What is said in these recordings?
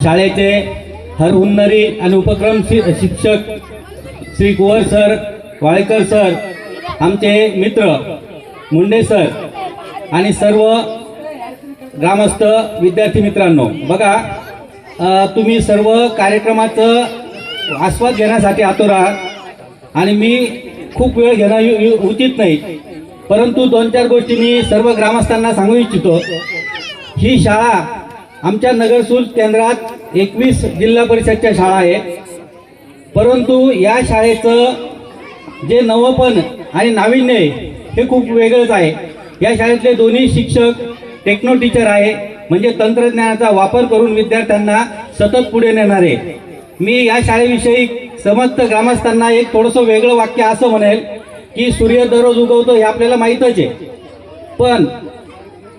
शाळेचे हरहुन्नरी आणि उपक्रम शिक्षक श्री कुंवर सर, वाळेकर सर, आमचे मित्र मुंडे सर आणि सर्व ग्रामस्थ विद्यार्थी मित्रांनो, बघा तुम्ही सर्व कार्यक्रमाचं आस्वाद घेण्यासाठी आतुर आहात आणि मी खूप वेळ घेणं उचित नाही, परंतु 2-4 गोष्टी मी सर्व ग्रामस्थांना सांगू इच्छितो। ही शाळा आमच्या नगरसूल केंद्रात 21 जिल्हा परिषदच्या शाळा आहे, परंतु या शाळेचं जे नवपण आणि नाविन्य आहे हे खूप वेगळंच आहे। या शाळेतले दोन्ही शिक्षक टेक्नो टीचर आहे, म्हणजे तंत्रज्ञानाचा वापर करून विद्यार्थ्यांना सतत पुढे नेणारे। मी या शाळेविषयी समस्त ग्रामस्थांना एक थोडंसं वेगळं वाक्य असं म्हणेल की सूर्य दररोज उगवतो हे आपल्याला माहीतच आहे, पण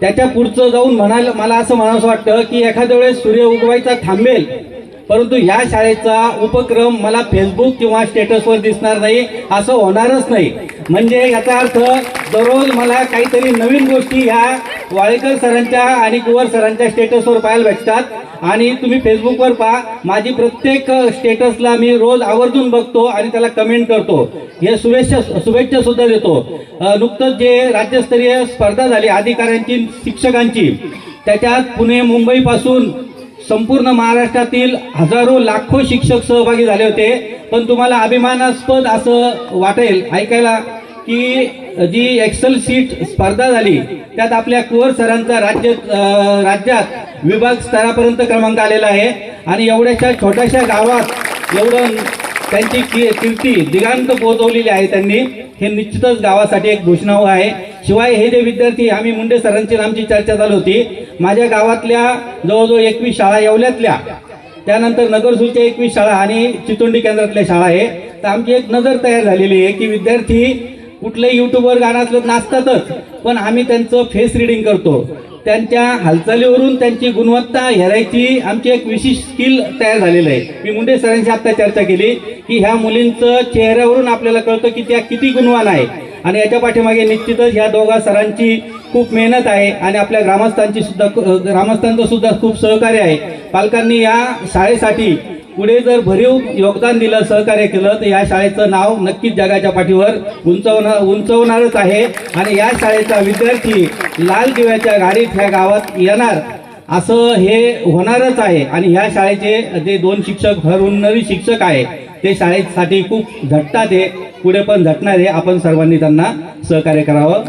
त्याच्या पुढचं जाऊन मला असं म्हणावंसं वाटतं की एखाद्या वेळेस सूर्य उगवायचा थांबेल, परंतु या शाळेचा उपक्रम मला फेसबुक किंवा स्टेटसवर दिसणार नाही, असं होणारच नाही। म्हणजे याचा अर्थ दररोज मला काहीतरी नवीन गोष्टी ह्या वाळेकर सरांच्या आणि कुंवर सरांच्या स्टेटसवर पाहायला भेटतात आणि तुम्ही फेसबुकवर पहा, माझी प्रत्येक स्टेटसला मी रोज आवर्जून बघतो आणि त्याला कमेंट करतो, हे शुभेच्छा सुद्धा देतो। नुकतंच जे राज्यस्तरीय स्पर्धा झाली अधिकाऱ्यांची शिक्षकांची, त्याच्यात पुणे मुंबई पासून संपूर्ण महाराष्ट्रातील हजारो लाखो शिक्षक सहभागी झाले होते, पण तुम्हाला अभिमानास्पद असं वाटेल ऐकायला की जी एक्सेल सीट स्पर्धा झाली त्यात आपल्या कुंवर सरांचा राज्यात विभाग स्तरापर्यंत क्रमांक आलेला आहे आणि एवढ्याशा छोट्याशा गावात एवढं त्यांची कीर्ती दिगांत पोहोचवलेली आहे त्यांनी, हे निश्चितच गावासाठी एक घोषणाव आहे। शिवाय हे जे विद्यार्थी, आम्ही मुंडे सरांची आमची चर्चा चालू होती, माझ्या गावातल्या जवळजवळ 21 शाळा येवल्यातल्या, त्यानंतर नगरसूलच्या 21 शाळा आणि चितोंडी केंद्रातल्या शाळा आहे, तर आमची एक नजर तयार झालेली आहे की विद्यार्थी कुठल्याही यूट्यूबवर गाणं असलं नाचतातच, पण आम्ही त्यांचं फेस रिडिंग करतो, त्यांच्या हालचालीवरून त्यांची गुणवत्ता हेरायची आमची एक विशिष्ट स्किल तयार झालेलं आहे। मी मुंडे सरांशी आता चर्चा केली की ह्या मुलींचं चेहऱ्यावरून आपल्याला कळतं की त्या किती गुणवान आहे आणि याच्या पाठीमागे निश्चितच ह्या दोघा सरांची खूप मेहनत आहे आणि आपल्या ग्रामस्थांचं सुद्धा खूप सहकार्य आहे। पालकांनी या शाळेसाठी पुढे जर भरीव योगदान दिलं, सहकार्य केलं, तर या शाळेचं नाव नक्कीच जगाच्या पाठीवर उंचवणारच आहे आणि या शाळेचा विद्यार्थी लाल दिव्याच्या गाडीत ह्या गावात येणार असं हे होणारच आहे। आणि ह्या शाळेचे जे 2 शिक्षक हरहुन्नरी शिक्षक आहे ते शाळेसाठी खूप झटतात, हे पुढे पण झटणार आहे, आपण सर्वांनी त्यांना सहकार्य करावं।